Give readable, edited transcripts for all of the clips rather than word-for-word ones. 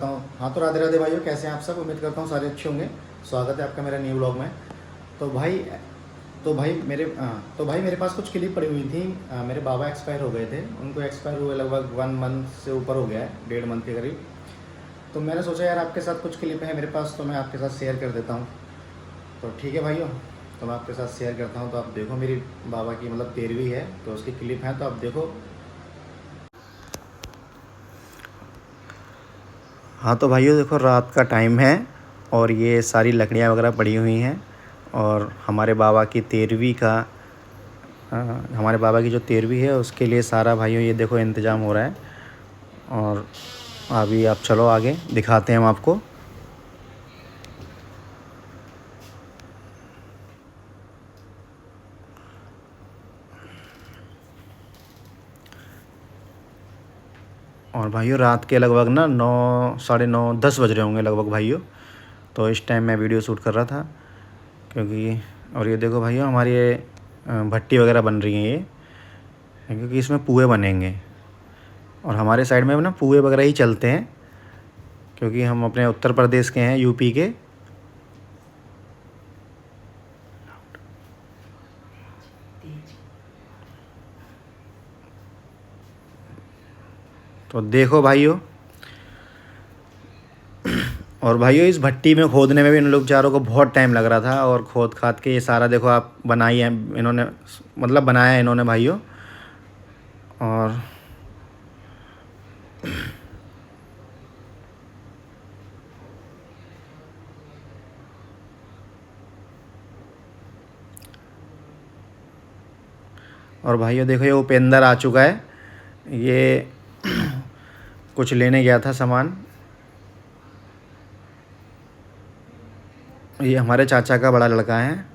हाँ तो राधे राधे भाइयों, कैसे हैं आप सब। उम्मीद करता हूँ सारे अच्छे होंगे। स्वागत है आपका मेरा न्यू व्लॉग में। तो भाई तो भाई मेरे पास कुछ क्लिप पड़ी हुई थी। मेरे बाबा एक्सपायर हो गए थे, उनको एक्सपायर हुए लगभग 1 मंथ से ऊपर हो गया है, 1.5 मंथ के करीब। तो मैंने सोचा यार आपके साथ कुछ क्लिप है मेरे पास, तो मैं आपके साथ शेयर कर देता हूँ। तो ठीक है भाइयों, तो मैं आपके साथ शेयर करता हूँ। तो आप देखो, मेरी बाबा की मतलब 13वीं है तो उसकी क्लिप है, तो आप देखो। हाँ तो भाइयों देखो, रात का टाइम है और ये सारी लकड़ियाँ वगैरह पड़ी हुई हैं। और हमारे बाबा की जो 13वीं है उसके लिए सारा भाइयों ये देखो इंतज़ाम हो रहा है। और अभी आप चलो आगे दिखाते हैं हम आपको। और भाइयों रात के लगभग ना 9, साढ़े 9, 10 बज रहे होंगे लगभग भाइयों। तो इस टाइम मैं वीडियो शूट कर रहा था क्योंकि, और ये देखो भाइयों हमारी ये भट्टी वगैरह बन रही हैं ये, क्योंकि इसमें पुए बनेंगे। और हमारे साइड में ना पुए वगैरह ही चलते हैं क्योंकि हम अपने उत्तर प्रदेश के हैं, यूपी के। तो देखो भाइयों, और भाइयों इस भट्टी में खोदने में भी इन लोग चारों को बहुत टाइम लग रहा था। और खोद खाद के ये सारा देखो आप बनाई है इन्होंने, मतलब बनाया है इन्होंने भाइयों। और भाइयों देखो ये उपेंद्र आ चुका है। ये कुछ लेने गया था सामान। ये हमारे चाचा का बड़ा लड़का है।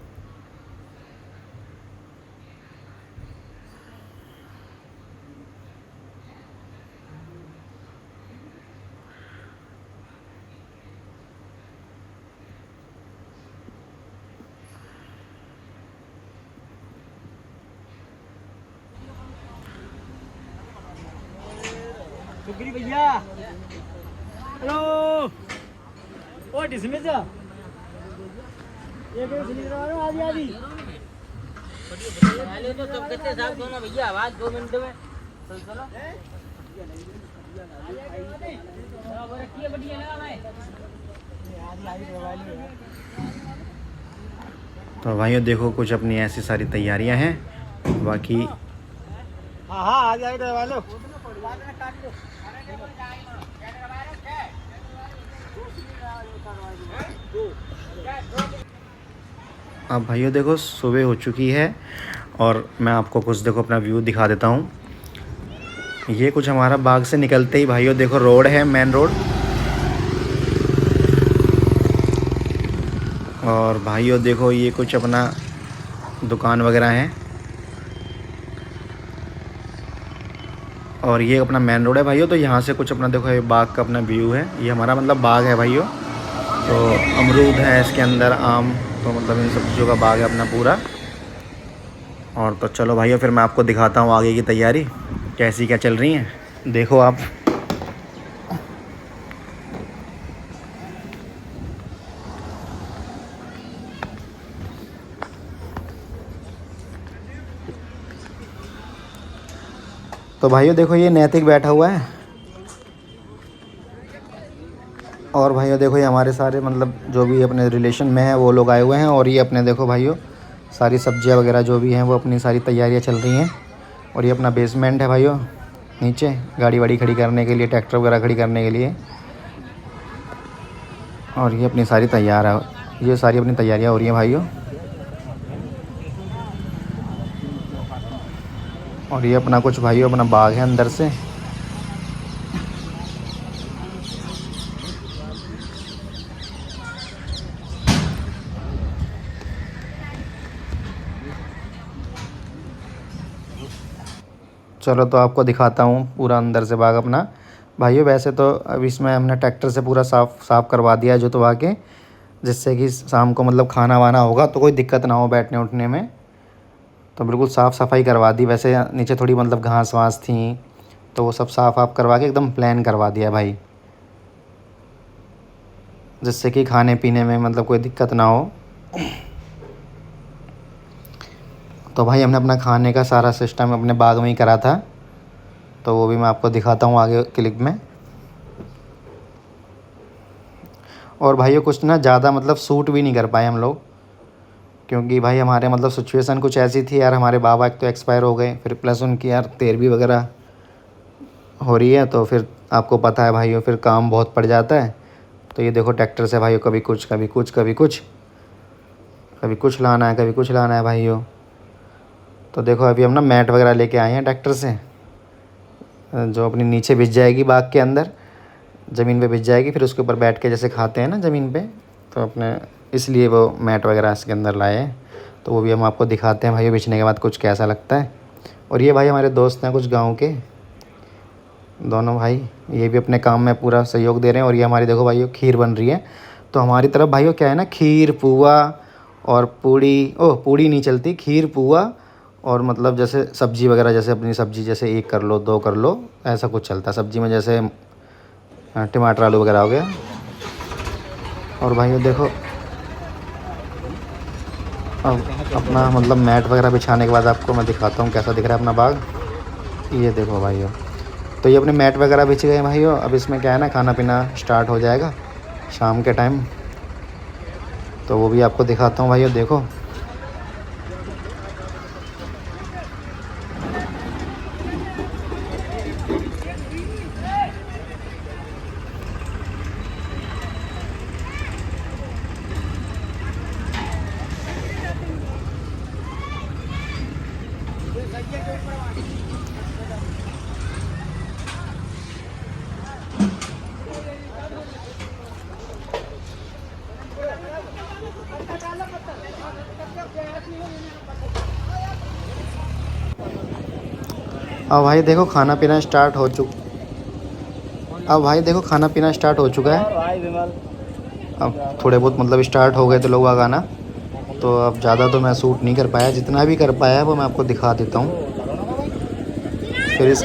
सुग्री भैया, हेलो। ओ डिसमिस ये भी सुनी रहा हूं आदि आदि पहले तो सब कितने साहब दोनों भैया आवाज 2 मिनट में चल चलो। वो रखिए बढ़िया लगा मैं आदि आदि मोबाइल में। तो भाइयों देखो कुछ अपनी ऐसी सारी तैयारियां हैं बाकी। हां हां आदि आदि दबा लो। अब भाइयों देखो सुबह हो चुकी है और मैं आपको कुछ देखो अपना व्यू दिखा देता हूँ। ये कुछ हमारा बाग से निकलते ही भाइयों देखो रोड है, मेन रोड। और भाइयों देखो ये कुछ अपना दुकान वगैरह है। और ये अपना मेन रोड है भाइयों। तो यहाँ से कुछ अपना देखो ये बाग का अपना व्यू है। ये हमारा मतलब बाग है भाइयों। तो अमरूद है इसके अंदर, आम, तो मतलब इन सब चीज़ों का बाग है अपना पूरा। और तो चलो भाइयों फिर मैं आपको दिखाता हूँ आगे की तैयारी कैसी क्या चल रही है, देखो आप। तो भाइयों देखो ये नैतिक बैठा हुआ है। और भाइयों देखो ये हमारे सारे मतलब जो भी अपने रिलेशन में है वो लोग आए हुए हैं। और ये अपने देखो भाइयों सारी सब्जियां वगैरह जो भी हैं वो अपनी सारी तैयारियां चल रही हैं। और ये अपना बेसमेंट है भाइयों, नीचे गाड़ी वाड़ी खड़ी करने के लिए, ट्रैक्टर वगैरह खड़ी करने के लिए। और ये अपनी सारी तैयार है, ये सारी अपनी तैयारियां हो रही हैं भाइयों। और ये अपना कुछ भाइयों अपना बाग है अंदर से। चलो तो आपको दिखाता हूँ पूरा अंदर से बाग अपना भाइयों। वैसे तो अब इसमें हमने ट्रैक्टर से पूरा साफ़ करवा दिया है जुतवा के, जिससे कि शाम को मतलब खाना वाना होगा तो कोई दिक्कत ना हो बैठने उठने में। तो बिल्कुल साफ़ सफाई करवा दी। वैसे नीचे थोड़ी मतलब घास वास थी तो वो सब साफ़ आप करवा के एकदम प्लान करवा दिया भाई। जिससे कि खाने पीने में मतलब कोई दिक्कत ना हो। तो भाई हमने अपना खाने का सारा सिस्टम अपने बाग में ही करा था, तो वो भी मैं आपको दिखाता हूँ आगे क्लिप में। और भाइयों कुछ ना ज़्यादा मतलब शूट भी नहीं कर पाए हम लोग, क्योंकि भाई हमारे मतलब सिचुएशन कुछ ऐसी थी यार, हमारे बाबा एक तो एक्सपायर हो गए, फिर प्लस उनकी यार 13वीं वगैरह हो रही है, तो फिर आपको पता है भाइयों फिर काम बहुत पड़ जाता है। तो ये देखो ट्रैक्टर से भाइयों कभी कुछ कभी कुछ कभी कुछ कभी कुछ लाना है, कभी कुछ लाना है भाइयों। तो देखो अभी हम ना मैट वगैरह लेके आए हैं ट्रैक्टर से, जो अपनी नीचे बिछ जाएगी बाग के अंदर, ज़मीन पे बिछ जाएगी, फिर उसके ऊपर बैठ के जैसे खाते हैं ना ज़मीन पे, तो अपने इसलिए वो मैट वगैरह इसके अंदर लाए हैं। तो वो भी हम आपको दिखाते हैं भाइयों बिछने के बाद कुछ कैसा लगता है। और ये भाई हमारे दोस्त हैं कुछ गाँव के दोनों भाई, ये भी अपने काम में पूरा सहयोग दे रहे हैं। और ये हमारी देखो भाइयों खीर बन रही है। तो हमारी तरफ भाइयों क्या है ना, खीर पुआ और पूड़ी, पूड़ी नहीं चलती, खीर पुआ और मतलब जैसे सब्ज़ी वगैरह, जैसे अपनी सब्ज़ी जैसे एक कर लो, दो कर लो, ऐसा कुछ चलता है सब्ज़ी में, जैसे टमाटर आलू वगैरह हो गया। और भाइयों देखो अब अपना मतलब मैट वगैरह बिछाने के बाद आपको मैं दिखाता हूँ कैसा दिख रहा है अपना बाग। ये देखो भाइयों, तो ये अपने मैट वगैरह बिछ गए भाइयों। अब इसमें क्या है ना, खाना पीना स्टार्ट हो जाएगा शाम के टाइम, तो वो भी आपको दिखाता हूँ भाइयों। देखो अब भाई देखो खाना पीना स्टार्ट हो चुका है। अब थोड़े बहुत मतलब स्टार्ट हो गए तो लोग आना, तो अब ज़्यादा तो मैं शूट नहीं कर पाया, जितना भी कर पाया वो मैं आपको दिखा देता हूँ। फिर इस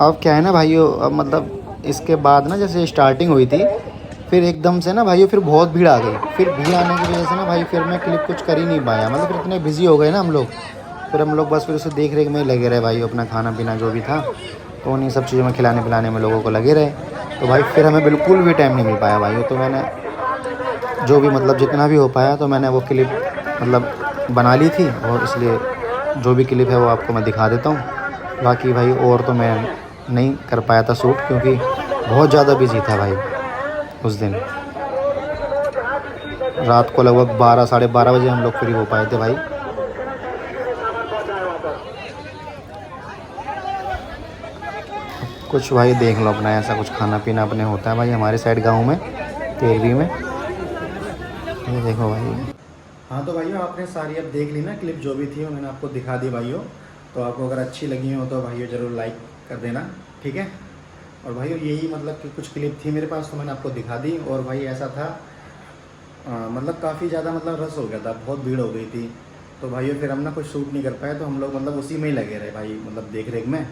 अब क्या है ना भाइयों, अब मतलब इसके बाद ना जैसे स्टार्टिंग हुई थी, फिर एकदम से ना भाइयों फिर बहुत भीड़ आ गई। फिर भीड़ आने की वजह से ना भाई फिर मैं क्लिप कुछ कर ही नहीं पाया, मतलब फिर इतने बिजी हो गए ना हम लोग। फिर हम लोग बस फिर उसे देख रेख में ही लगे रहे भाई, अपना खाना पीना जो भी था तो उन्हीं सब चीज़ों में खिलाने पिलाने में लोगों को लगे रहे। तो भाई फिर हमें बिल्कुल भी टाइम नहीं मिल पाया भाई। तो मैंने जो भी मतलब जितना भी हो पाया तो मैंने वो क्लिप मतलब बना ली थी, और इसलिए जो भी क्लिप है वो आपको मैं दिखा देता हूँ। बाकी भाई और तो मैं नहीं कर पाया था शूट, क्योंकि बहुत ज़्यादा बिजी था भाई उस दिन। रात को लगभग 12 साढ़े 12 बजे हम लोग फ्री हो पाए थे भाई। कुछ भाई देख लो अपना ऐसा कुछ खाना पीना अपने होता है भाई हमारे साइड गांव में 13वीं में। ये देखो भाई। हाँ तो भाइयों आपने सारी अब देख ली ना क्लिप, जो भी थी वो मैंने आपको दिखा दी भाइयों। तो आपको अगर अच्छी लगी हो तो भाइयों ज़रूर लाइक कर देना, ठीक है। और भाइयों यही मतलब कि कुछ क्लिप थी मेरे पास तो मैंने आपको दिखा दी। और भाई ऐसा था मतलब काफ़ी ज़्यादा मतलब रस हो गया था, बहुत भीड़ हो गई थी। तो भाइयों फिर हम ना कुछ शूट नहीं कर पाए, तो हम लोग मतलब उसी में ही लगे रहे भाई, मतलब देख रेख में।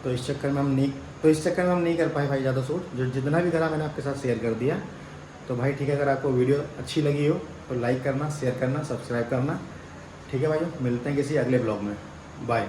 तो इस चक्कर में हम नहीं कर पाए भाई ज़्यादा शूट। जो जितना भी करा मैंने आपके साथ शेयर कर दिया। तो भाई ठीक है, अगर आपको वीडियो अच्छी लगी हो तो लाइक करना, शेयर करना, सब्सक्राइब करना, ठीक है भाइयों। मिलते हैं किसी अगले ब्लॉग में, बाय।